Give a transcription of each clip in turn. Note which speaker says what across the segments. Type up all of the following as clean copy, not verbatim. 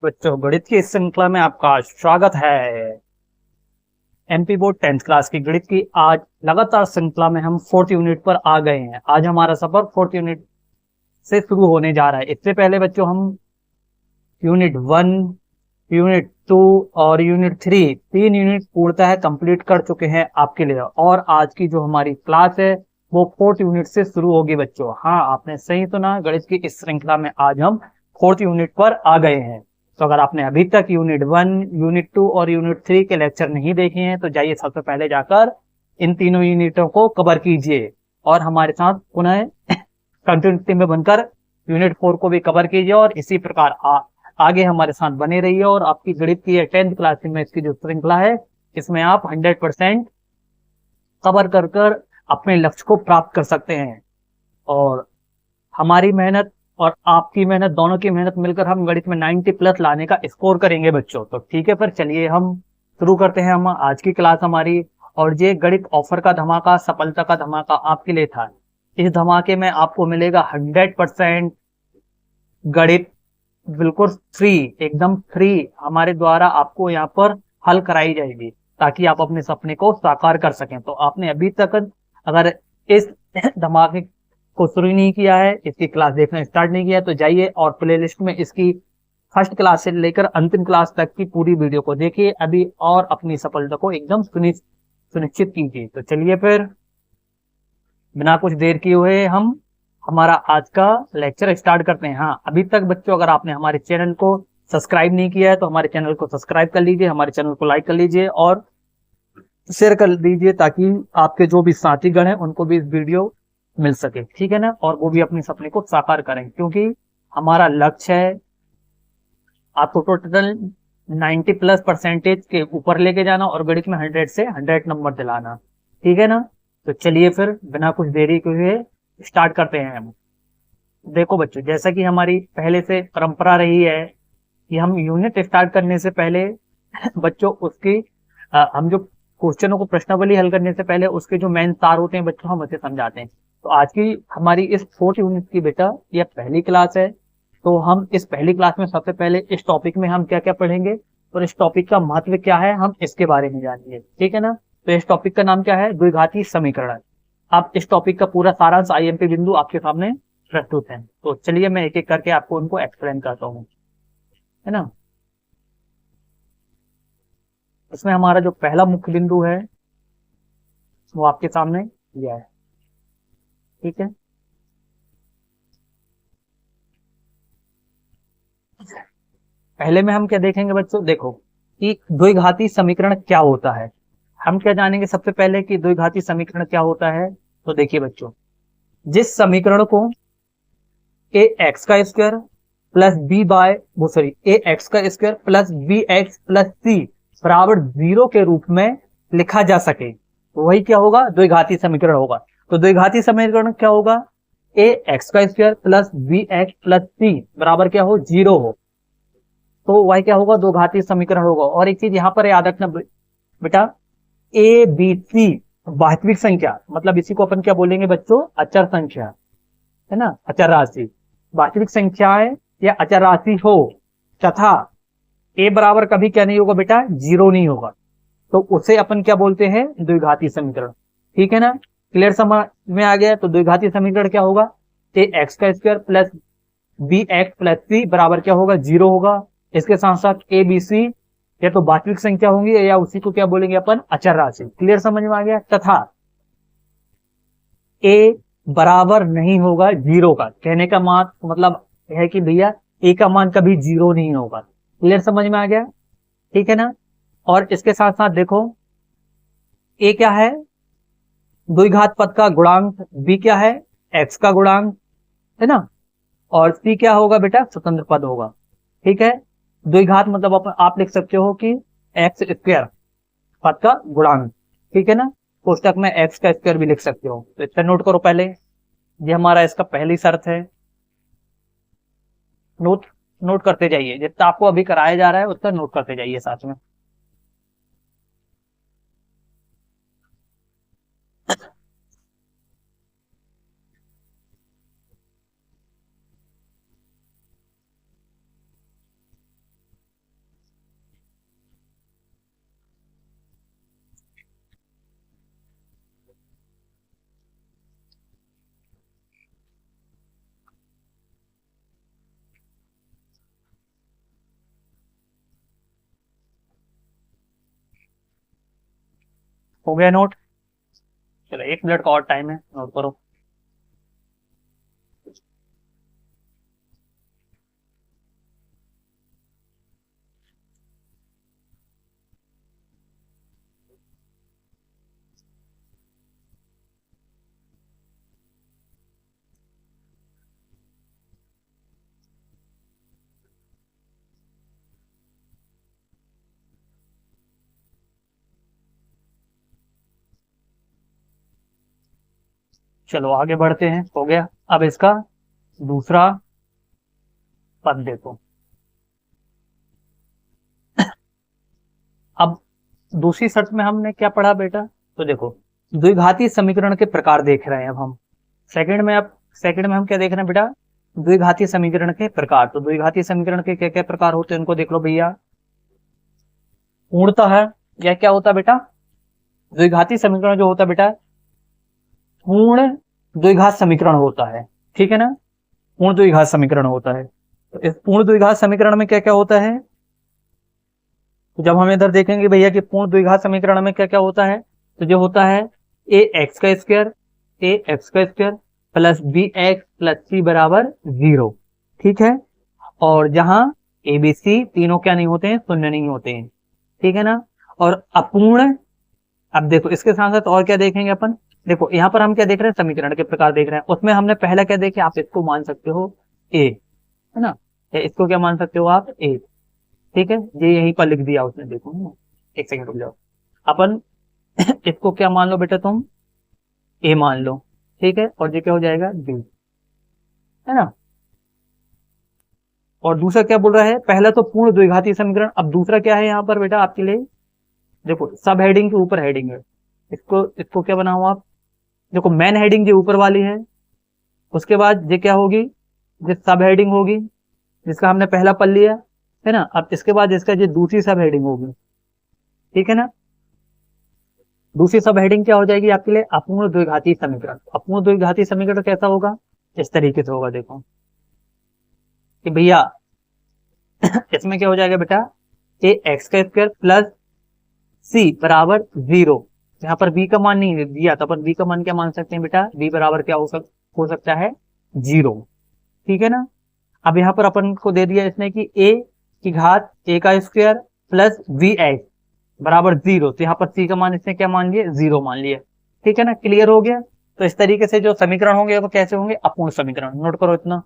Speaker 1: बच्चों, गणित की इस श्रृंखला में आपका स्वागत है। एमपी बोर्ड 10th क्लास की गणित की आज लगातार श्रृंखला में हम 4th यूनिट पर आ गए हैं। आज हमारा सफर 4th यूनिट से शुरू होने जा रहा है। इससे पहले बच्चों हम यूनिट 1, यूनिट 2 और यूनिट 3 तीन यूनिट पूर्णतः कंप्लीट कर चुके हैं आपके लिए। और आज की जो हमारी क्लास है वो 4th यूनिट से शुरू होगी बच्चों। हाँ, आपने सही सुना, गणित की इस श्रृंखला में आज हम 4th यूनिट पर आ गए हैं। तो अगर आपने अभी तक यूनिट 1, यूनिट 2 और यूनिट 3 के लेक्चर नहीं देखे हैं तो जाइए सबसे पहले जाकर इन तीनों यूनिटों को कवर कीजिए और हमारे साथ पुनः कंटिन्यूटी में बनकर यूनिट 4 को भी कवर कीजिए। और इसी प्रकार आगे हमारे साथ बने रहिए और आपकी गणित की 10th क्लास में इसकी जो श्रृंखला है इसमें आप 100% कवर कर अपने लक्ष्य को प्राप्त कर सकते हैं। और हमारी मेहनत और आपकी मेहनत, दोनों की मेहनत मिलकर हम गणित में 90+ लाने का स्कोर करेंगे बच्चों। तो ठीक है, पर चलिए हम शुरू करते हैं हम आज की क्लास हमारी। और ये गणित ऑफर का धमाका, सफलता का धमाका आपके लिए था। इस धमाके में आपको मिलेगा 100% गणित बिल्कुल फ्री, एकदम फ्री हमारे द्वारा आपको यहाँ पर हल कराई जाएगी ताकि आप अपने सपने को साकार कर सकें। तो आपने अभी तक अगर इस धमाके को शुरू नहीं किया है, इसकी क्लास देखना स्टार्ट नहीं किया है, तो जाइए और प्लेलिस्ट में इसकी फर्स्ट क्लास से लेकर अंतिम क्लास तक की पूरी वीडियो को देखिए अभी और अपनी सफलता को एकदम सुनिश्चित कीजिए। तो चलिए फिर बिना कुछ देर किए हुए हम हमारा आज का लेक्चर स्टार्ट करते हैं। हाँ, अभी तक बच्चों अगर आपने हमारे चैनल को सब्सक्राइब नहीं किया है तो हमारे चैनल को सब्सक्राइब कर लीजिए, हमारे चैनल को लाइक कर लीजिए और शेयर कर दीजिए ताकि आपके जो भी साथीगण हैं उनको भी इस वीडियो मिल सके, ठीक है ना, और वो भी अपने सपने को साकार करें। क्योंकि हमारा लक्ष्य है आपको टोटल 90+ % के ऊपर लेके जाना और गणित में 100 से 100 नंबर दिलाना, ठीक है ना। तो चलिए फिर बिना कुछ देरी के हुए स्टार्ट करते हैं हम। देखो बच्चों, जैसा कि हमारी पहले से परंपरा रही है कि हम यूनिट स्टार्ट करने से पहले बच्चों उसकी हम जो क्वेश्चनों को, प्रश्नावली हल करने से पहले उसके जो मेन सार होते हैं बच्चों हम उसे समझाते हैं। तो आज की हमारी इस 4th यूनिट की बेटा यह पहली क्लास है। तो हम इस पहली क्लास में सबसे पहले इस टॉपिक में हम क्या क्या पढ़ेंगे और इस टॉपिक का महत्व क्या है हम इसके बारे में जानेंगे, ठीक है ना। तो इस टॉपिक का नाम क्या है? द्विघाती समीकरण। अब इस टॉपिक का पूरा सारांश आईएमपी बिंदु आपके सामने प्रस्तुत है। तो चलिए मैं एक एक करके आपको उनको एक्सप्लेन करता हूँ, है ना। इसमें हमारा जो पहला मुख्य बिंदु है वो आपके सामने यह है, ठीक है। पहले में हम क्या देखेंगे बच्चों, देखो कि द्विघाती समीकरण क्या होता है। हम क्या जानेंगे सबसे पहले कि द्विघाती समीकरण क्या होता है। तो देखिए बच्चों, जिस समीकरण को ए एक्स का square plus B by A X का square plus B X plus C बराबर 0 के रूप में लिखा जा सके तो वही क्या होगा? द्विघाती समीकरण होगा। तो द्विघाती समीकरण क्या होगा? ए एक्स का square plus B X plus C बराबर क्या हो? 0 हो, तो वही क्या होगा? द्विघाती समीकरण होगा। और एक चीज यहाँ पर याद रखना बेटा, ए बी सी वास्तविक संख्या, मतलब इसी को अपन क्या बोलेंगे बच्चों? अचर संख्या, है ना, अचर राशि। वास्तविक संख्याएं या अचर राशि हो तथा ए बराबर कभी क्या नहीं होगा बेटा? 0 नहीं होगा, तो उसे अपन क्या बोलते हैं? द्विघाती समीकरण, ठीक है ना। क्लियर समझ में आ गया? तो द्विघाती समीकरण क्या होगा? ए एक्स का square plus B X plus C बराबर क्या होगा? 0 होगा। इसके साथ साथ ए बी सी या तो वास्तविक संख्या होंगी या उसी को क्या बोलेंगे अपन? अचर राशि। क्लियर समझ में आ गया? तथा ए बराबर नहीं होगा 0 का। कहने का मतलब है कि भैया ए का मान कभी 0 नहीं होगा। क्लियर समझ में आ गया? ठीक है ना। और इसके साथ साथ देखो, ए क्या है? द्विघात पद का गुणांक, बी क्या है? एक्स का गुणांक, है ना, और सी क्या होगा बेटा? स्वतंत्र पद होगा, ठीक है। द्विघात मतलब आप लिख सकते हो कि एक्स स्क्वायर पद का गुणांक, ठीक है ना। पुस्तक में एक्स का स्क्वायर भी लिख सकते हो। तो इसका नोट करो पहले, ये हमारा इसका पहली शर्त है। नोट करते जाइए, जितना आपको अभी कराया जा रहा है उतना नोट करते जाइए साथ में। हो गया नोट? चलो 1 मिनट का और टाइम है, नोट करो। चलो आगे बढ़ते हैं, हो गया। अब इसका दूसरा पद देखो। अब दूसरी शर्त में हमने क्या पढ़ा बेटा? तो देखो, द्विघाती समीकरण के प्रकार देख रहे हैं अब हम। सेकंड में हम क्या देख रहे हैं बेटा? द्विघाती समीकरण के प्रकार। तो द्विघाती समीकरण के क्या क्या प्रकार होते हैं उनको देख लो भैया। पूर्णतः यह क्या होता है बेटा? द्विघाती समीकरण जो होता है बेटा, पूर्ण द्विघात समीकरण होता है, ठीक है ना? पूर्ण द्विघात समीकरण होता है। तो इस पूर्ण द्विघात समीकरण में क्या क्या होता है? तो जब हम इधर देखेंगे भैया कि पूर्ण द्विघात समीकरण में क्या क्या होता है, तो जो होता है ए एक्स का square plus B X plus C बराबर 0, ठीक है? और जहां ए बी सी तीनों क्या नहीं होते हैं? शून्य नहीं होते हैं, ठीक है ना? और अपूर्ण, अब देखो इसके साथ साथ और क्या देखेंगे अपन। देखो यहाँ पर हम क्या देख रहे हैं? समीकरण के प्रकार देख रहे हैं। उसमें हमने पहला क्या देखे? आप इसको मान सकते हो ए, है ना? या इसको क्या मान सकते हो आप? ए, ठीक है? ये यहीं पर लिख दिया उसने, देखो ना। एक सेकंड रुक जाओ। अपन इसको क्या मान लो बेटा तुम? ए मान लो, ठीक है? और ये क्या हो जाएगा? बी, है ना? और दूसरा क्या बोल रहा है? पहला तो पूर्ण द्विघाती समीकरण। अब दूसरा क्या है यहाँ पर बेटा आपके लिए? देखो सब हेडिंग के ऊपर हेडिंग है। इसको इसको क्या बनाओ आप? देखो मेन हेडिंग जो ऊपर वाली है, उसके बाद ये क्या होगी? ये सब हेडिंग होगी, जिसका हमने पहला पढ़ लिया, है ना? अब इसके बाद इसका ये दूसरी सब हेडिंग होगी, ठीक है ना? दूसरी सब हेडिंग क्या हो जाएगी आपके लिए? अपूर्ण द्विघाती समीकरण। अपूर्ण द्विघाती समीकरण कैसा होगा? इस तरीके से होगा, देखो कि भैया इसमें क्या हो जाएगा बेटा? ए एक्स का स्क्वायर प्लस सी बराबर 0। यहाँ पर बी का मान नहीं दिया, तो अपन बी का मान क्या मान सकते हैं बेटा? बी बराबर क्या हो सकता है? 0, ठीक है ना? अब यहाँ पर अपन को दे दिया इसने कि ए की घात ए का स्क्वायर प्लस बी एक्स बराबर 0। तो यहाँ पर सी का मान इसने क्या मान लिया? 0 मान लिया, ठीक है ना? क्लियर हो गया? तो इस तरीके से जो समीकरण होंगे वो कैसे होंगे? अपूर्ण समीकरण। नोट करो इतना।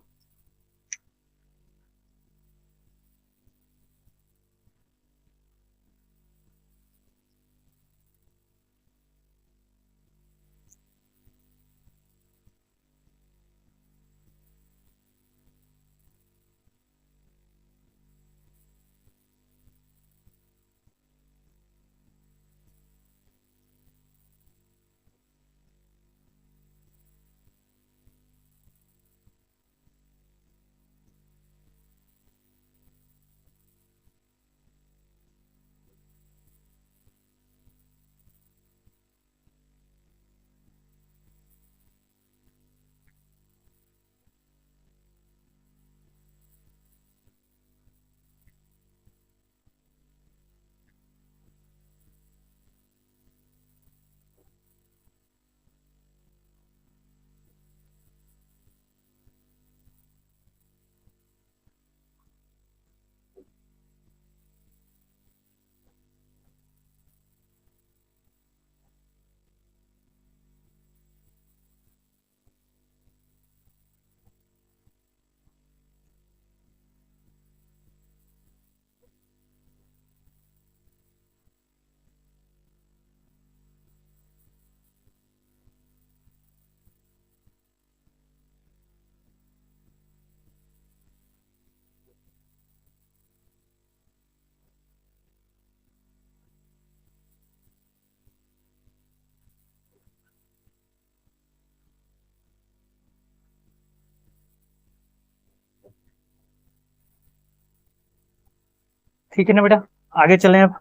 Speaker 1: ठीक है ना बेटा? आगे चलें अब।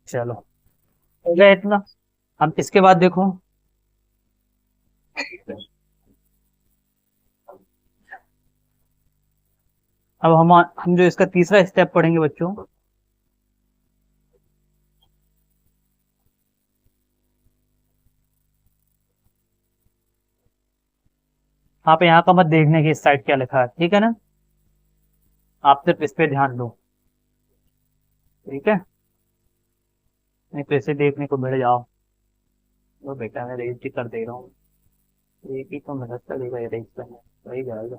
Speaker 1: चलो हो गया इतना। अब इसके बाद देखो, अब हम जो इसका तीसरा स्टेप पढ़ेंगे बच्चों, आप यहाँ का मत देखने की इस साइड क्या लिखा है, ठीक है ना, आप सिर्फ इस पे ध्यान दो, ठीक है, नहीं तो इसे देखने को मिल जाओ। वो बेटा मैं रजिस्ट्री कर दे रहा हूँ, एक ही तो मेहनत करेगा ये रजिस्टर में, वही जाएगा,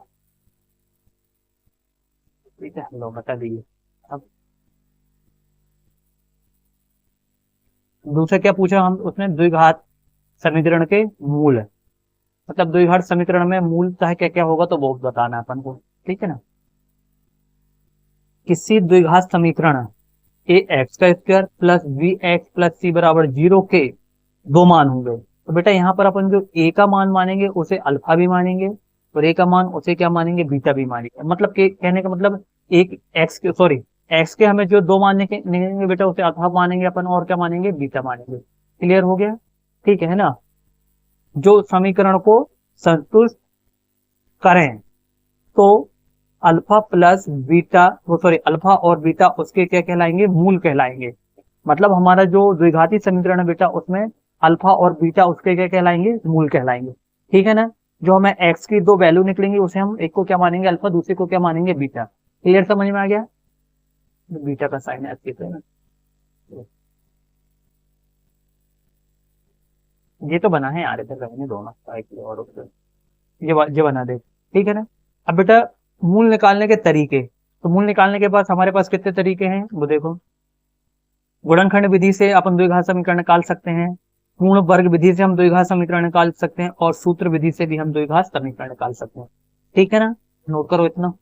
Speaker 1: ठीक है, लो बता दीजिए। अब दूसरा क्या पूछा हम उसने, द्विघात समीकरण के मूल, मतलब द्विघात समीकरण में मूलतः क्या क्या होगा तो वो बताना है अपन को, ठीक है ना। किसी द्विघात समीकरण ए एक्स का square plus B X plus C बराबर 0 के दो मान होंगे, तो बेटा यहाँ पर अपन जो ए का मान मानेंगे उसे अल्फा भी मानेंगे, और ए का मान उसे क्या मानेंगे, बीटा भी मानेंगे। मतलब के कहने का मतलब एक एक्स के सॉरी एक्स के हमें जो दो मानने के निकलेंगे बेटा उसे अल्फा मानेंगे अपन, और क्या मानेंगे, बीटा मानेंगे। क्लियर हो गया, ठीक है ना। जो समीकरण को संतुष्ट करें तो अल्फा प्लस बीटा वो सॉरी अल्फा और बीटा उसके क्या कहलाएंगे, मूल कहलाएंगे। मतलब हमारा जो द्विघाती समीकरण है बेटा उसमें अल्फा और बीटा उसके क्या कहलाएंगे, मूल कहलाएंगे, ठीक है ना। जो हमें एक्स की दो वैल्यू निकलेंगी उसे हम एक को क्या मानेंगे अल्फा, दूसरे को क्या मानेंगे बीटा। क्लियर, समझ में आ गया, बीटा का साइन है इसके ना, ये तो बना है यार इधर रहने दोनों और ये बना दे, ठीक है ना। अब बेटा मूल निकालने के तरीके, तो मूल निकालने के पास हमारे पास कितने तरीके हैं वो देखो। गुणनखंड विधि से अपन द्विघात समीकरण निकाल सकते हैं, पूर्ण वर्ग विधि से हम द्विघात समीकरण निकाल सकते हैं, और सूत्र विधि से भी हम द्विघात समीकरण निकाल सकते हैं, ठीक है ना। नोट करो इतना।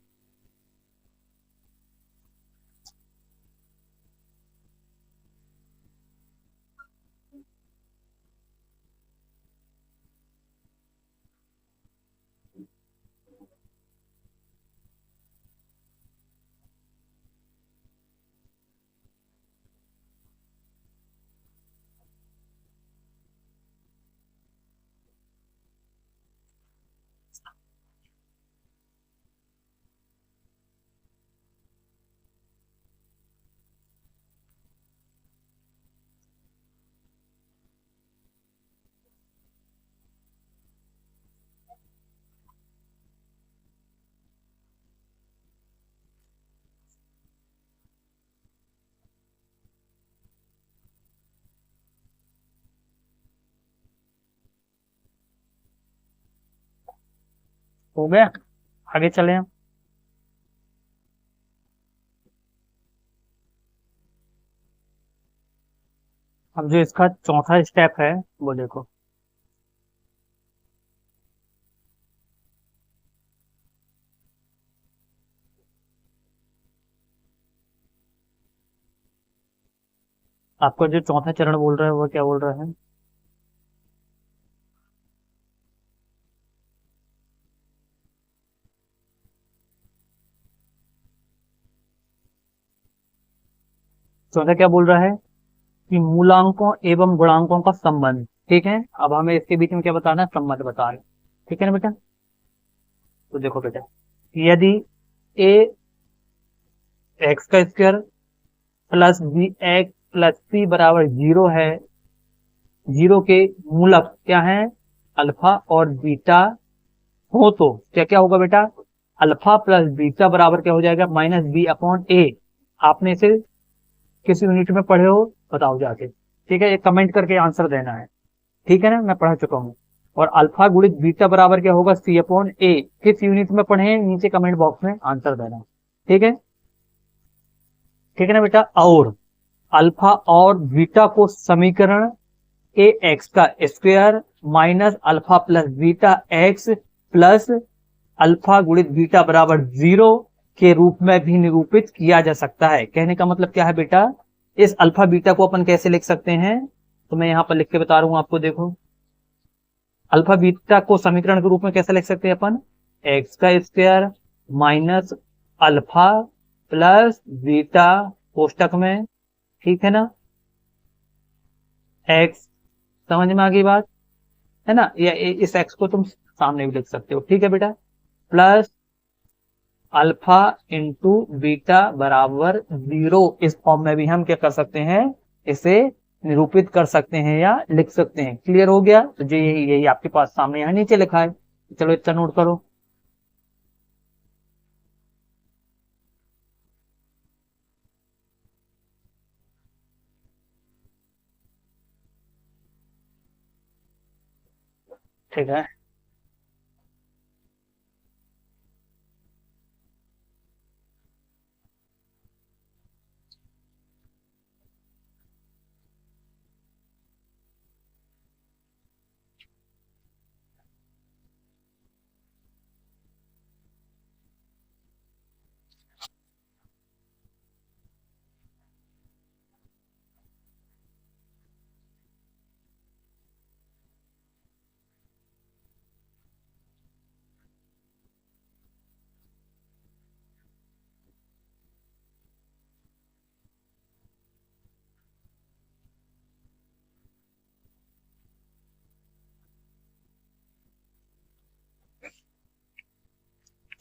Speaker 1: हो गया, आगे चले हम। अब जो इसका चौथा स्टेप है वो देखो। आपको जो चौथा चरण बोल रहा है वो क्या बोल रहा है, चौथा क्या बोल रहा है कि मूलांकों एवं गुणांकों का संबंध, ठीक है। अब हमें इसके बीच में क्या बताना है, संबंध बताना, ठीक है ना बेटा। तो देखो बेटा, यदि ए एक्स का square plus B X plus C बराबर 0 है, 0 के मूलक क्या है, अल्फा और बीटा हो, तो क्या क्या होगा बेटा, अल्फा प्लस बीटा बराबर क्या हो जाएगा, माइनस बी अपॉन ए। आपने इसे किस यूनिट में पढ़े हो बताओ जाके, ठीक है, एक कमेंट करके आंसर देना है, ठीक है ना, मैं पढ़ा चुका हूँ। और अल्फा गुणित बीटा बराबर क्या होगा, सी अपॉन ए। किस यूनिट में पढ़े हैं नीचे कमेंट बॉक्स में आंसर देना, ठीक है, ठीक है ना बेटा। और अल्फा और बीटा को समीकरण ए एक्स का square minus alpha plus beta x plus alpha गुणित बीटा बराबर 0 के रूप में भी निरूपित किया जा सकता है। कहने का मतलब क्या है बेटा, इस अल्फा बीटा को अपन कैसे लिख सकते हैं, तो मैं यहां पर लिख के बता रहा हूं आपको, देखो अल्फा बीटा को समीकरण के रूप में कैसे लिख सकते हैं अपन, एक्स का square minus alpha plus beta कोष्टक में, ठीक है ना, एक्स, समझ में आ गई बात है ना, या इस एक्स को तुम सामने भी लिख सकते हो, ठीक है बेटा, प्लस अल्फा इंटू बीटा बराबर 0। इस फॉर्म में भी हम क्या कर सकते हैं, इसे निरूपित कर सकते हैं या लिख सकते हैं। क्लियर हो गया, तो जो यही यही आपके पास सामने यहाँ नीचे लिखा है, चलो इतना नोट करो। ठीक है,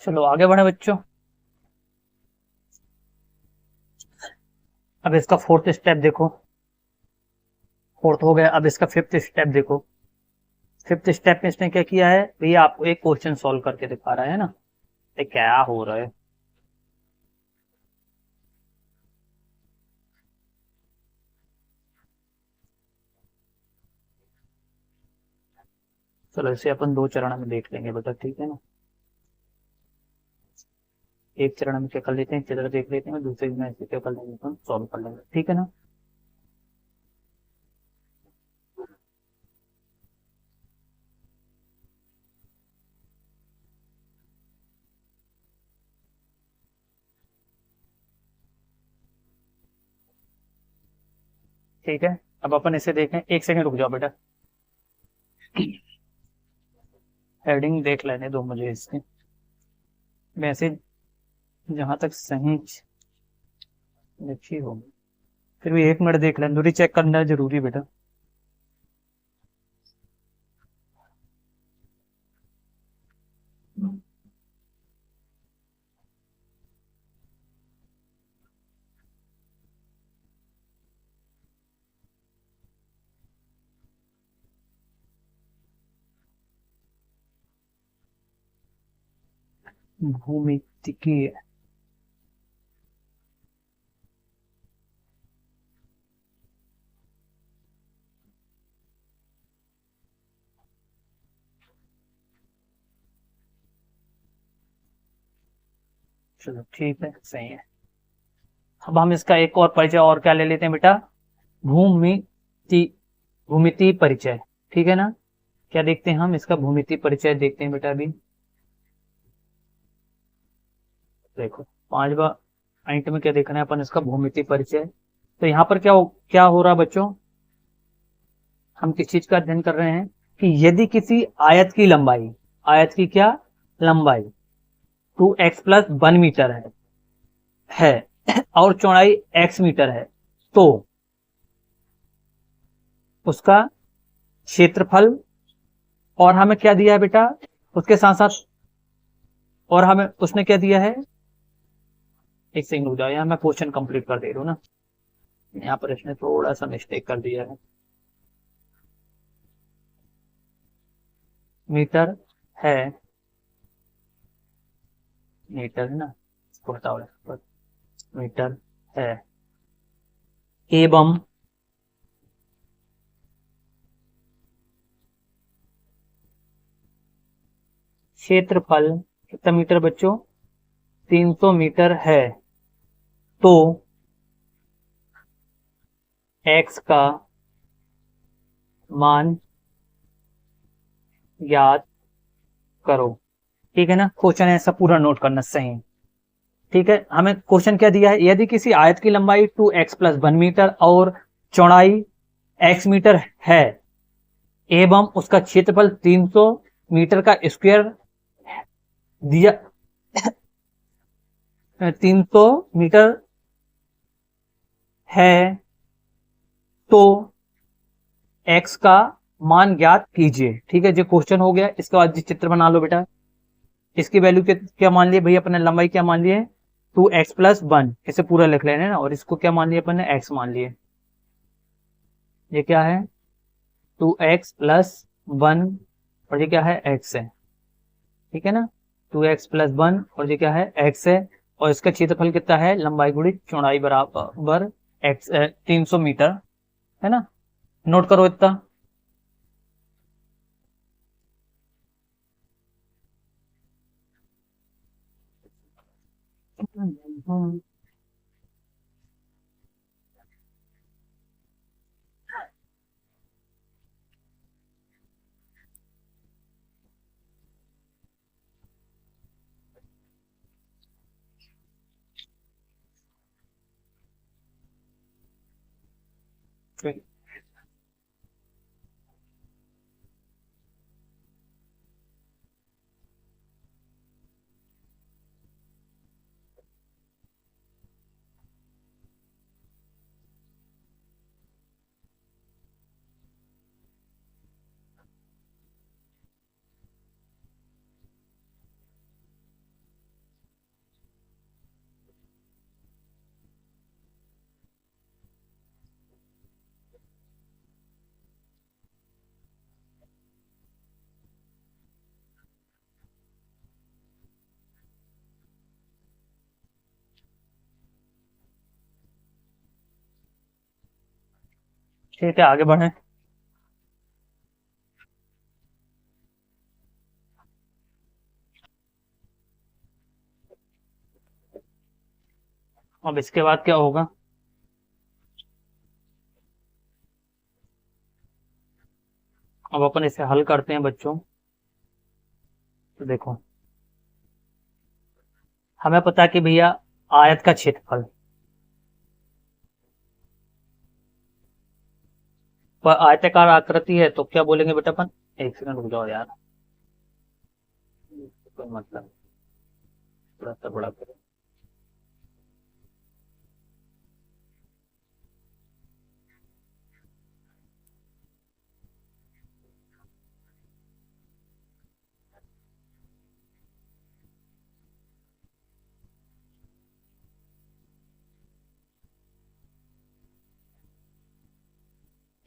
Speaker 1: चलो आगे बढ़े बच्चों। अब इसका फोर्थ स्टेप देखो, फोर्थ हो गया, अब इसका फिफ्थ स्टेप देखो। फिफ्थ स्टेप में इसने क्या किया है भैया, आपको एक क्वेश्चन सॉल्व करके दिखा रहा है ना। ये क्या हो रहा है, चलो इसे अपन दो चरण में देख लेंगे बेटा, ठीक है ना। एक चरण में क्या कर लेते हैं, चित्र देख लेते हैं, दूसरे में इसे क्या कर लेंगे, अपन सॉल्व कर लेंगे, ठीक है ना। ठीक है, अब अपन इसे देखें, एक सेकंड रुक जाओ बेटा, हेडिंग देख लेने दो मुझे इसके। वैसे जहां तक सही लिखी होगी, फिर भी एक मिनट देख लें, दूरी चेक करना जरूरी बेटा। भूमितिकीय, चलो ठीक है, सही है। अब हम इसका एक और परिचय और क्या ले लेते हैं बेटा, भूमिति, भूमिति परिचय, ठीक है ना। क्या देखते हैं हम, इसका भूमिति परिचय देखते हैं बेटा अभी। देखो पांचवा पॉइंट में क्या देखना है अपन, इसका भूमिति परिचय। तो यहाँ पर क्या हो रहा है बच्चों, हम किस चीज का अध्ययन कर रहे हैं कि यदि किसी आयत की लंबाई, आयत की क्या लंबाई 2x+1 मीटर है और चौड़ाई x मीटर है, तो उसका क्षेत्रफल, और हमें क्या दिया है बेटा उसके साथ साथ, और हमें उसने क्या दिया है, एक सेकंड रुक जाओ, यहाँ मैं क्वेश्चन कंप्लीट कर दे रहा हूँ ना, यहाँ पर इसने थोड़ा सा मिस्टेक कर दिया है। मीटर है, मीटर है ना, इसको बताओ, मीटर है एवं क्षेत्रफल कितना मीटर बच्चों, 300 मीटर है, तो x का मान याद करो, ठीक है ना। क्वेश्चन ऐसा पूरा नोट करना सही, ठीक है। हमें क्वेश्चन क्या दिया है, यदि किसी आयत की लंबाई 2x+1 मीटर और चौड़ाई x मीटर है एवं उसका क्षेत्रफल 300 मीटर का स्क्वायर दिया 300 मीटर है, तो x का मान ज्ञात कीजिए, ठीक है। जो क्वेश्चन हो गया, इसके बाद चित्र बना लो बेटा। इसकी वैल्यू क्या मान लिए भैया, अपने लंबाई क्या मान लिए 2x+1, इसे पूरा लिख लेना ना, और इसको क्या मान लिया अपन ने, x मान लिए। ये क्या है 2x+1 और ये क्या है x है, ठीक है ना, 2x+1 और ये क्या है x है, और इसका क्षेत्रफल कितना है, लंबाई गुणित चौड़ाई बराबर x 300 मीटर, है ना। नोट करो इतना। ठीक है, आगे बढ़े। अब इसके बाद क्या होगा, अब अपन इसे हल करते हैं बच्चों। तो देखो, हमें पता है कि भैया आयत का क्षेत्रफल, पर आयताकार आकृति है तो क्या बोलेंगे बेटा अपन, एक सेकंड रुक जाओ यार, कोई मतलब, थोड़ा सा बड़ा करो।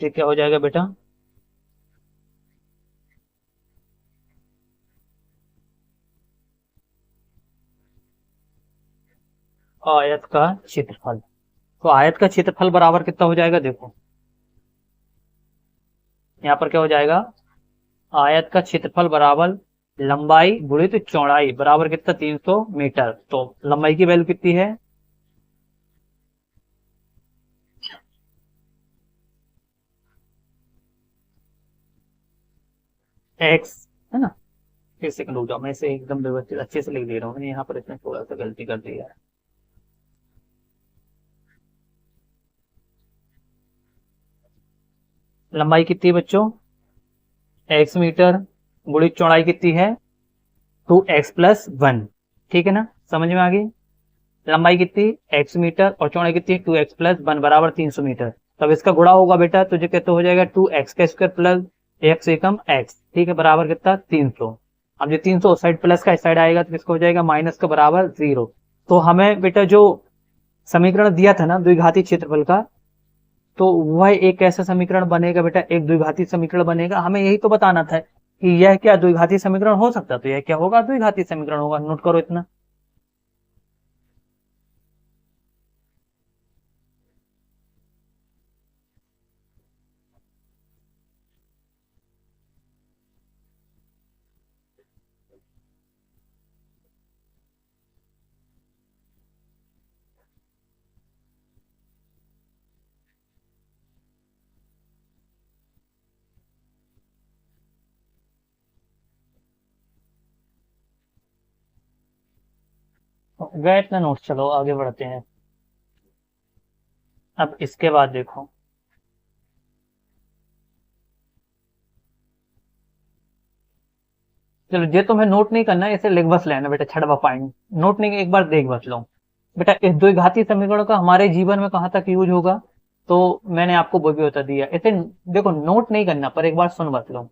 Speaker 1: ठीक, क्या हो जाएगा बेटा, आयत का क्षेत्रफल। तो आयत का क्षेत्रफल बराबर कितना हो जाएगा, देखो यहाँ पर क्या हो जाएगा, आयत का क्षेत्रफल बराबर लंबाई गुणित चौड़ाई बराबर कितना, 300 मीटर। तो लंबाई की वैल्यू कितनी है, x, है ना। एक सेकंड रुक जाओ, मैं इसे एकदम व्यवस्थित अच्छे से लिख दे रहा हूँ, यहाँ पर इसने थोड़ा सा गलती कर दी है। लंबाई कितनी है बच्चों, x मीटर, गुणित चौड़ाई कितनी है, 2x+1, ठीक है ना, समझ में आ गई। लंबाई कितनी, x मीटर, और चौड़ाई कितनी, 2x+1 बराबर 300 मीटर। तब इसका गुणा होगा बेटा, तो जो कहते हो जाएगा 2x² प्लस x एकम x, ठीक है, बराबर कितना, 300। अब जो 300 साइड प्लस का इस साइड आएगा तो किसका हो जाएगा, माइनस का बराबर 0। तो हमें बेटा जो समीकरण दिया था ना द्विघाती क्षेत्रफल का, तो वह एक ऐसा समीकरण बनेगा बेटा, एक द्विघाती समीकरण बनेगा। हमें यही तो बताना था कि यह क्या द्विघाती समीकरण हो सकता है, तो यह क्या होगा, द्विघाती समीकरण होगा। नोट करो इतना। गए इतना नोट, चलो आगे बढ़ते हैं। अब इसके बाद देखो, चलो ये तुम्हें नोट नहीं करना है, इसे लिख बस लेना बेटा, छड़वा पाएंगे, नोट नहीं, एक बार देख बस लो बेटा। इस द्विघाती समीकरण का हमारे जीवन में कहाँ तक यूज होगा, तो मैंने आपको वो भी बता दिया। इसे देखो नोट नहीं करना, पर एक बार सुन बस लो,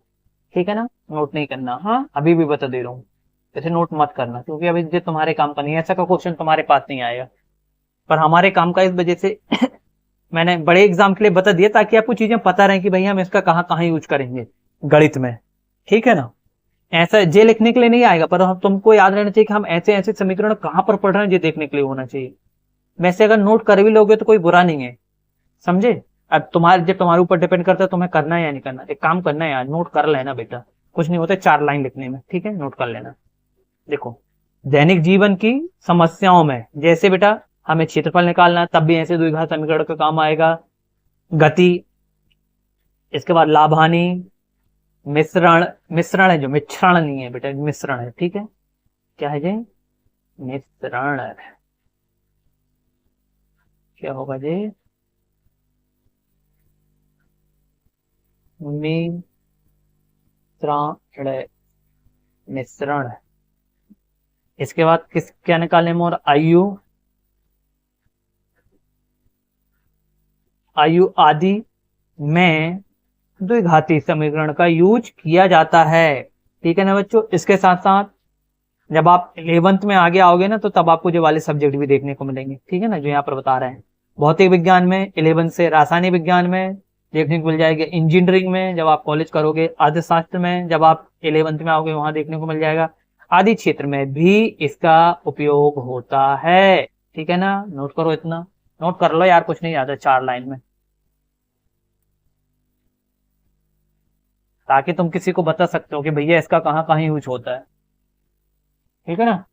Speaker 1: ठीक है ना, नोट नहीं करना, हाँ अभी भी बता दे रहा हूँ। इसे नोट मत करना, क्योंकि अभी ये तुम्हारे काम का नहीं है, ऐसा का क्वेश्चन तुम्हारे पास नहीं आएगा, पर हमारे काम का इस वजह से मैंने बड़े एग्जाम के लिए बता दिया, ताकि आपको चीजें पता रहे कि भैया हम इसका कहाँ कहाँ यूज करेंगे गणित में, ठीक है ना। ऐसा जे लिखने के लिए नहीं आएगा, पर तुमको याद रहना चाहिए कि हम ऐसे ऐसे समीकरण कहां पर पढ़ रहे हैं, ये देखने के लिए होना चाहिए। वैसे अगर नोट कर भी लोगे तो कोई बुरा नहीं है, समझे। अब तुम्हारे ऊपर डिपेंड करता है तुम्हें करना है या नहीं करना। एक काम करना है यार, नोट कर लेना बेटा, कुछ नहीं होता 4 लाइन लिखने में, ठीक है, नोट कर लेना। देखो, दैनिक जीवन की समस्याओं में जैसे बेटा हमें क्षेत्रफल निकालना है, तब भी ऐसे द्विघात समीकरण का काम आएगा। गति, इसके बाद लाभ हानि, मिश्रण, मिश्रण है जो, मिश्रण नहीं है बेटा, मिश्रण है, ठीक है। क्या है जी? मिश्रण। क्या होगा जी? मिश्रण, मिश्रण। इसके बाद किस क्या निकालने में, और आयु, आयु आदि में द्विघाती समीकरण का यूज किया जाता है, ठीक है ना बच्चों। इसके साथ साथ जब आप 11th में आगे आओगे ना, तो तब आपको जो वाले सब्जेक्ट भी देखने को मिलेंगे, ठीक है ना, जो यहाँ पर बता रहे हैं। भौतिक विज्ञान में 11 से, रासायनिक विज्ञान में देखने को मिल जाएगा, इंजीनियरिंग में जब आप कॉलेज करोगे, अर्थशास्त्र में जब आप 11th में आओगे वहां देखने को मिल जाएगा, आदि क्षेत्र में भी इसका उपयोग होता है, ठीक है ना। नोट करो, इतना नोट कर लो यार, कुछ नहीं आता 4 लाइन में, ताकि तुम किसी को बता सकते हो कि भैया इसका कहाँ कहाँ यूज होता है, ठीक है ना।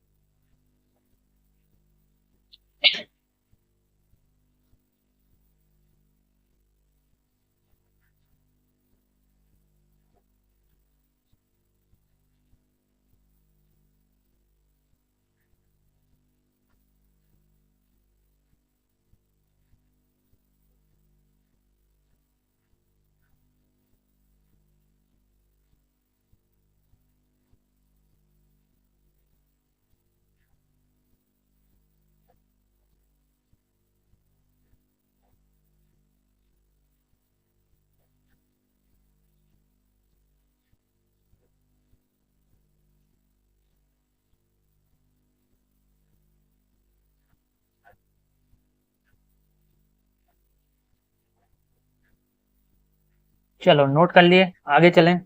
Speaker 1: चलो नोट कर लिए, आगे चलें,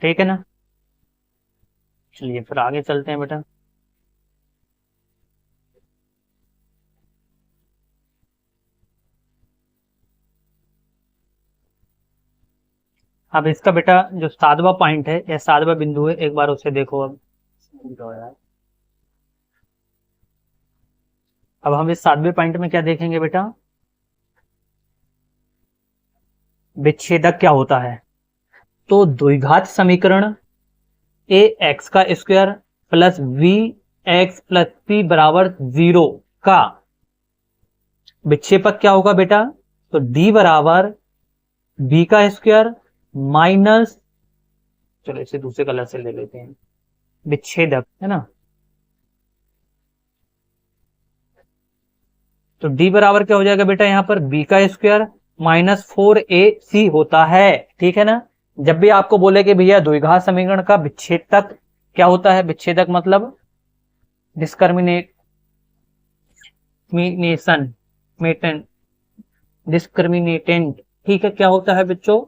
Speaker 1: ठीक है ना। चलिए फिर आगे चलते हैं बेटा। अब इसका बेटा जो 7वां पॉइंट है या 7वां बिंदु है, एक बार उसे देखो। अब हम इस 7वें पॉइंट में क्या देखेंगे बेटा, विच्छेदक क्या होता है। तो द्विघात समीकरण ए एक्स का square plus B X plus C बराबर 0 का विक्षेपक क्या होगा बेटा, तो डी बराबर बी का स्क्वायर माइनस, चलो इसे दूसरे कलर से ले लेते हैं, विच्छेदक है ना। तो डी बराबर क्या हो जाएगा बेटा, यहां पर बी का स्क्वायर माइनस 4ac होता है, ठीक है ना। जब भी आपको बोले कि भैया द्विघात समीकरण का विच्छेदक क्या होता है, विच्छेदक मतलब डिस्क्रिमिनेटेंट, ठीक है, क्या होता है बच्चों,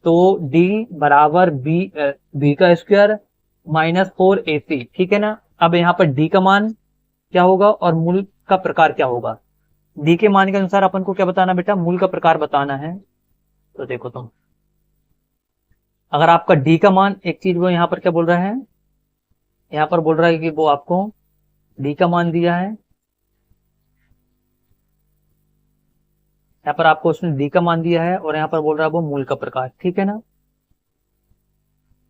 Speaker 1: तो डी बराबर बी का स्क्वायर माइनस 4ac, ठीक है ना। अब यहाँ पर डी का मान क्या होगा और मूल का प्रकार क्या होगा। डी के मान के अनुसार अपन को क्या बताना बेटा, मूल का प्रकार बताना है। तो देखो तुम, अगर आपका डी का मान, एक चीज वो यहाँ पर क्या बोल रहा है, यहाँ पर बोल रहा है कि वो आपको डी का मान दिया है, यहाँ पर आपको उसने डी का मान दिया है, और यहाँ पर बोल रहा है वो मूल का प्रकार, ठीक है ना,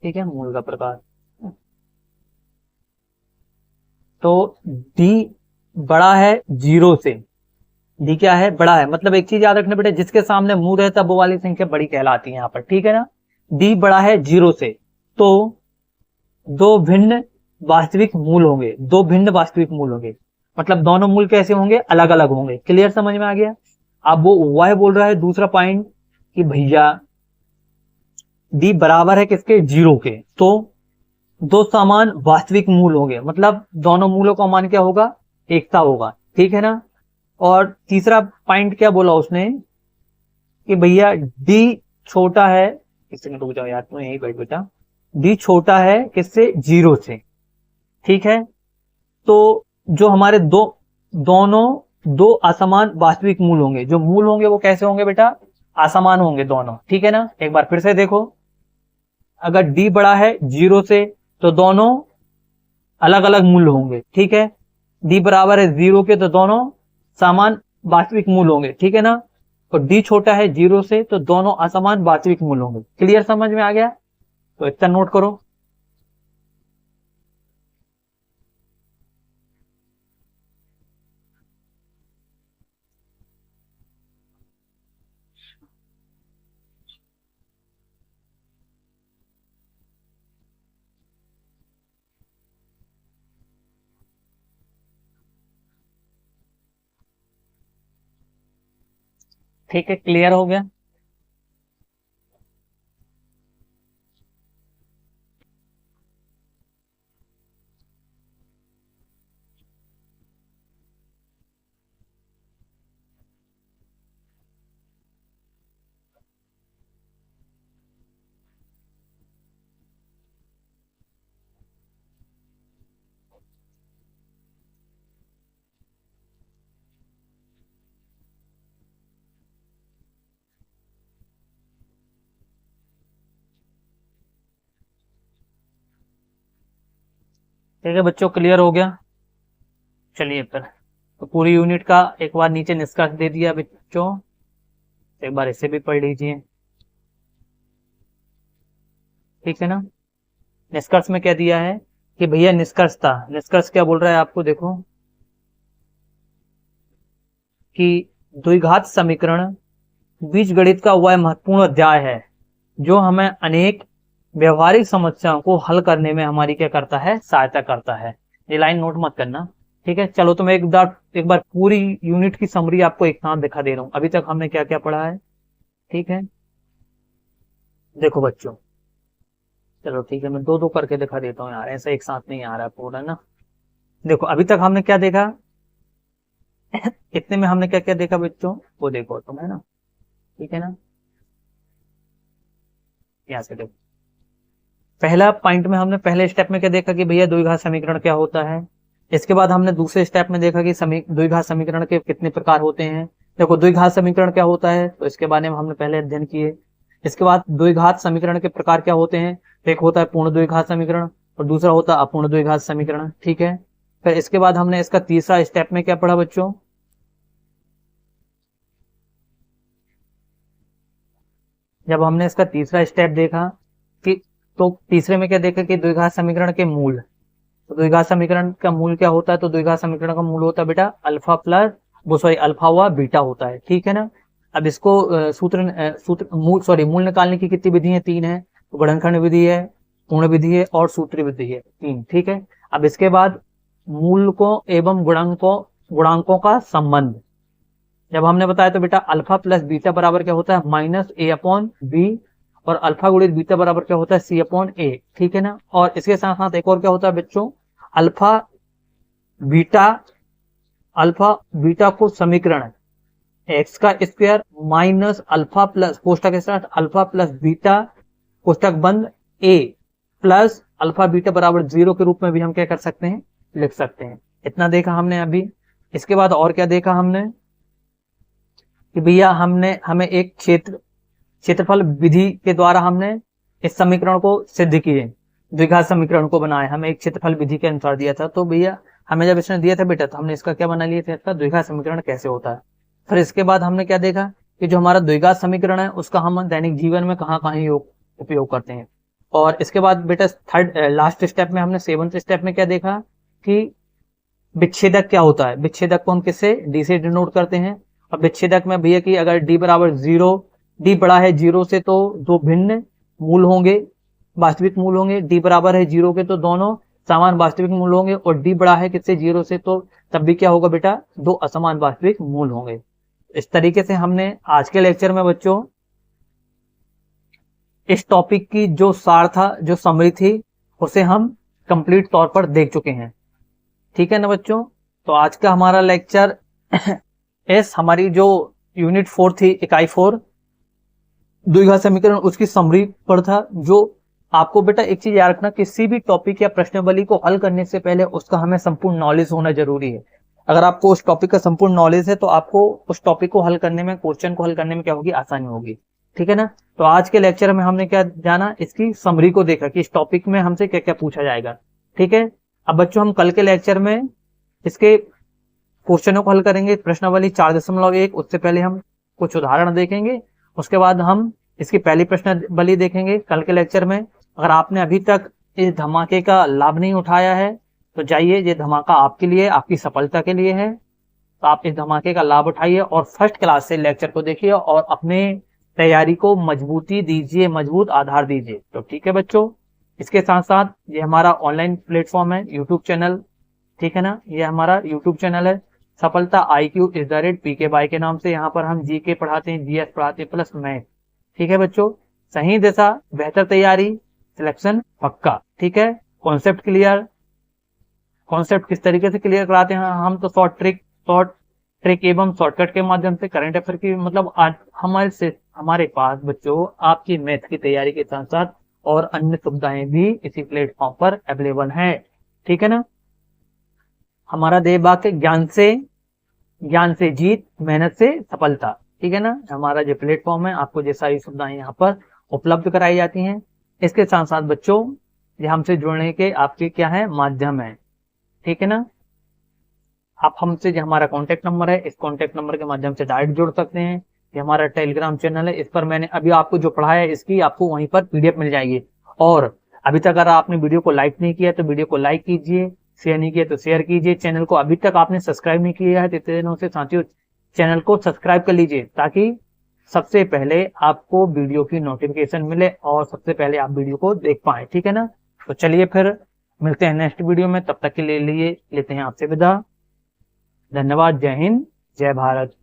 Speaker 1: ठीक है, मूल का प्रकार। तो डी बड़ा है 0 से, डी क्या है, बड़ा है, मतलब एक चीज याद रखना बेटा, जिसके सामने मूल रहता है वो वाली संख्या बड़ी कहलाती है यहाँ पर, ठीक है ना। डी बड़ा है 0 से, तो दो भिन्न वास्तविक मूल होंगे, दो भिन्न वास्तविक मूल होंगे, मतलब दोनों मूल कैसे होंगे, अलग अलग होंगे। क्लियर, समझ में आ गया। अब वो वह बोल रहा है दूसरा पॉइंट कि भैया डी बराबर है किसके, 0 के, तो दो समान वास्तविक मूल होंगे, मतलब दोनों मूलों का मान क्या होगा, एकता होगा, ठीक है ना। और तीसरा पॉइंट क्या बोला उसने कि भैया डी छोटा है, किससे रुक जाओ यार, तुम यही बैठ बेटा, डी छोटा है किससे, जीरो से, ठीक है। तो जो हमारे दोनों दो असमान वास्तविक मूल होंगे, जो मूल होंगे वो कैसे होंगे बेटा, असमान होंगे दोनों, ठीक है ना। एक बार फिर से देखो, अगर डी बड़ा है जीरो से तो दोनों अलग अलग मूल होंगे, ठीक है। डी बराबर है जीरो के तो दोनों समान वास्तविक मूल होंगे, ठीक है ना। और डी छोटा है जीरो से तो दोनों असमान वास्तविक मूल होंगे। क्लियर, समझ में आ गया, तो इतना नोट करो। ठीक है, क्लियर हो गया। ठीक है बच्चों, क्लियर हो गया। चलिए फिर, तो पूरी यूनिट का एक बार नीचे निष्कर्ष दे दिया बच्चों, एक बार इसे भी पढ़ लीजिए, ठीक है ना। निष्कर्ष में क्या दिया है कि भैया, निष्कर्ष था, निष्कर्ष क्या बोल रहा है आपको, देखो कि द्विघात समीकरण बीजगणित का वह महत्वपूर्ण अध्याय है जो हमें अनेक व्यवहारिक समस्याओं को हल करने में हमारी क्या करता है, सहायता करता है। ये लाइन नोट मत करना, ठीक है। चलो तो मैं एक बार पूरी यूनिट की समरी आपको एक साथ दिखा दे रहा हूं, अभी तक हमने क्या क्या पढ़ा है, ठीक है। देखो बच्चों, चलो ठीक है, मैं दो दो करके दिखा देता हूँ यार, ऐसा एक साथ नहीं आ रहा है पूरा ना। देखो अभी तक हमने क्या देखा इतने में हमने क्या क्या देखा बच्चों, वो देखो तुम, है ना, ठीक है ना। यहाँ से देखो, पहला पॉइंट में हमने पहले स्टेप में क्या देखा कि भैया द्विघात समीकरण क्या होता है। इसके बाद हमने दूसरे स्टेप में देखा कि द्विघात समीकरण के कितने प्रकार होते हैं। देखो द्विघात समीकरण क्या होता है, तो इसके बारे में हमने पहले अध्ययन किए। इसके बाद द्विघात समीकरण के प्रकार क्या होते हैं, तो एक होता है पूर्ण द्विघात समीकरण और दूसरा होता है अपूर्ण द्विघात समीकरण, ठीक है। फिर इसके बाद हमने इसका तीसरा स्टेप में क्या पढ़ा बच्चों, जब हमने इसका तीसरा स्टेप देखा कि, तो तीसरे में क्या देखा कि द्विघात समीकरण के मूल, तो द्विघात समीकरण का मूल क्या होता है, तो द्विघात समीकरण का मूल होता है बेटा अल्फा प्लस, वो सॉरी अल्फा हुआ बीटा होता है, ठीक है ना। अब इसको मूल निकालने की कितनी विधि है, तीन है। तो गुणनखंड विधि है, पूर्ण विधि है और सूत्र विधि है, तीन, ठीक है। अब इसके बाद मूल को एवं गुणांकों का संबंध जब हमने बताया, तो बेटा अल्फा प्लस बीटा बराबर क्या होता है, माइनस ए अपॉन बी, और अल्फा गुणित बीटा बराबर क्या होता है, सी अपॉन ए, ठीक है ना। और इसके साथ साथ एक और क्या होता है बच्चों, अल्फा बीटा, अल्फा बीटा को समीकरण एक्स का स्क्वायर माइनस अल्फा प्लस कोष्टक के साथ अल्फा प्लस बीटा कोष्टक बंद ए प्लस अल्फा बीटा बराबर 0 के रूप में भी हम क्या कर सकते हैं, लिख सकते हैं। इतना देखा हमने अभी। इसके बाद और क्या देखा हमने कि भैया हमें एक क्षेत्रफल विधि के द्वारा हमने इस समीकरण को सिद्ध किए, द्विघात समीकरण को बनाए, हमें एक क्षेत्रफल विधि के अनुसार दिया था। तो भैया हमें जब इसने दिया था बेटा, तो हमने इसका क्या बना लिया था, इसका द्विघात समीकरण कैसे होता है। फिर इसके बाद हमने क्या देखा कि जो हमारा द्विघात समीकरण है उसका हम दैनिक जीवन में कहाँ कहाँ उपयोग करते हैं। और इसके बाद बेटा लास्ट स्टेप में हमने सेवंथ स्टेप में क्या देखा कि विच्छेदक क्या होता है। विच्छेदक को हम किससे, डी से डिनोट करते हैं। और विच्छेदक में भैया कि अगर डी बराबर 0, डी बड़ा है 0 से तो दो भिन्न मूल होंगे, वास्तविक मूल होंगे। डी बराबर है 0 के तो दोनों समान वास्तविक मूल होंगे। और डी बड़ा है किससे, 0 से, तो तब भी क्या होगा बेटा, दो असमान वास्तविक मूल होंगे। इस तरीके से हमने आज के लेक्चर में बच्चों इस टॉपिक की जो सार था, जो समरी थी, उसे हम कंप्लीट तौर पर देख चुके हैं, ठीक है ना बच्चों। तो आज का हमारा लेक्चर हमारी जो यूनिट 4 थी, इकाई 4, द्विघात समीकरण उसकी समरी पर था। जो आपको बेटा एक चीज याद रखना, किसी भी टॉपिक या प्रश्नावली को हल करने से पहले उसका हमें संपूर्ण नॉलेज होना जरूरी है। अगर आपको उस टॉपिक का संपूर्ण नॉलेज है तो आपको उस टॉपिक को हल करने में, क्वेश्चन को हल करने में क्या होगी, आसानी होगी। ठीक है ना। तो आज के लेक्चर में हमने क्या जाना, इसकी समरी को देखा कि इस टॉपिक में हमसे क्या क्या पूछा जाएगा। ठीक है। अब बच्चों हम कल के लेक्चर में इसके क्वेश्चनों को हल करेंगे, प्रश्नावली 4.1। उससे पहले हम कुछ उदाहरण देखेंगे, उसके बाद हम इसकी पहली प्रश्नावली देखेंगे कल के लेक्चर में। अगर आपने अभी तक इस धमाके का लाभ नहीं उठाया है तो जाइए, ये धमाका आपके लिए, आपकी सफलता के लिए है। तो आप इस धमाके का लाभ उठाइए और फर्स्ट क्लास से लेक्चर को देखिए और अपने तैयारी को मजबूती दीजिए, मजबूत आधार दीजिए। तो ठीक है बच्चों, इसके साथ साथ ये हमारा ऑनलाइन प्लेटफॉर्म है, यूट्यूब चैनल। ठीक है ना, ये हमारा यूट्यूब चैनल है सफलता IQ PK के नाम से। यहाँ पर हम जीके पढ़ाते हैं, GS पढ़ाते हैं प्लस मैथ। ठीक है बच्चों, सही दिशा, बेहतर तैयारी, सिलेक्शन पक्का। ठीक है, कॉन्सेप्ट क्लियर। कॉन्सेप्ट किस तरीके से क्लियर कराते हैं हम, तो शॉर्ट ट्रिक एवं शॉर्टकट के माध्यम से। करंट अफेयर की मतलब आज हमारे पास बच्चों आपकी मैथ की तैयारी के साथ साथ और अन्य सुविधाएं भी इसी प्लेटफॉर्म पर अवेलेबल हैं। ठीक है ना। हमारा ध्येय वाक्य ज्ञान से जीत, मेहनत से सफलता। ठीक है ना। हमारा जो प्लेटफॉर्म है, आपको ये सारी सुविधाएं यहाँ पर उपलब्ध कराई जाती हैं। इसके साथ साथ बच्चों ये हमसे जुड़ने के आपके क्या है, माध्यम है। ठीक है ना। आप हमसे, जो हमारा कॉन्टेक्ट नंबर है, इस कॉन्टेक्ट नंबर के माध्यम से डायरेक्ट जुड़ सकते हैं। ये हमारा टेलीग्राम चैनल है, इस पर मैंने अभी आपको जो पढ़ाया है इसकी आपको वहीं पर PDF मिल जाएगी। और अभी तक अगर आपने वीडियो को लाइक नहीं किया तो वीडियो को लाइक कीजिए, शेयर नहीं किया तो शेयर कीजिए। चैनल को अभी तक आपने सब्सक्राइब नहीं किया है तो इतने दिनों से साथियों चैनल को सब्सक्राइब कर लीजिए, ताकि सबसे पहले आपको वीडियो की नोटिफिकेशन मिले और सबसे पहले आप वीडियो को देख पाए। ठीक है ना। तो चलिए फिर मिलते हैं नेक्स्ट वीडियो में, तब तक के लिए लेते हैं आपसे विदा। धन्यवाद। जय हिंद, जय भारत।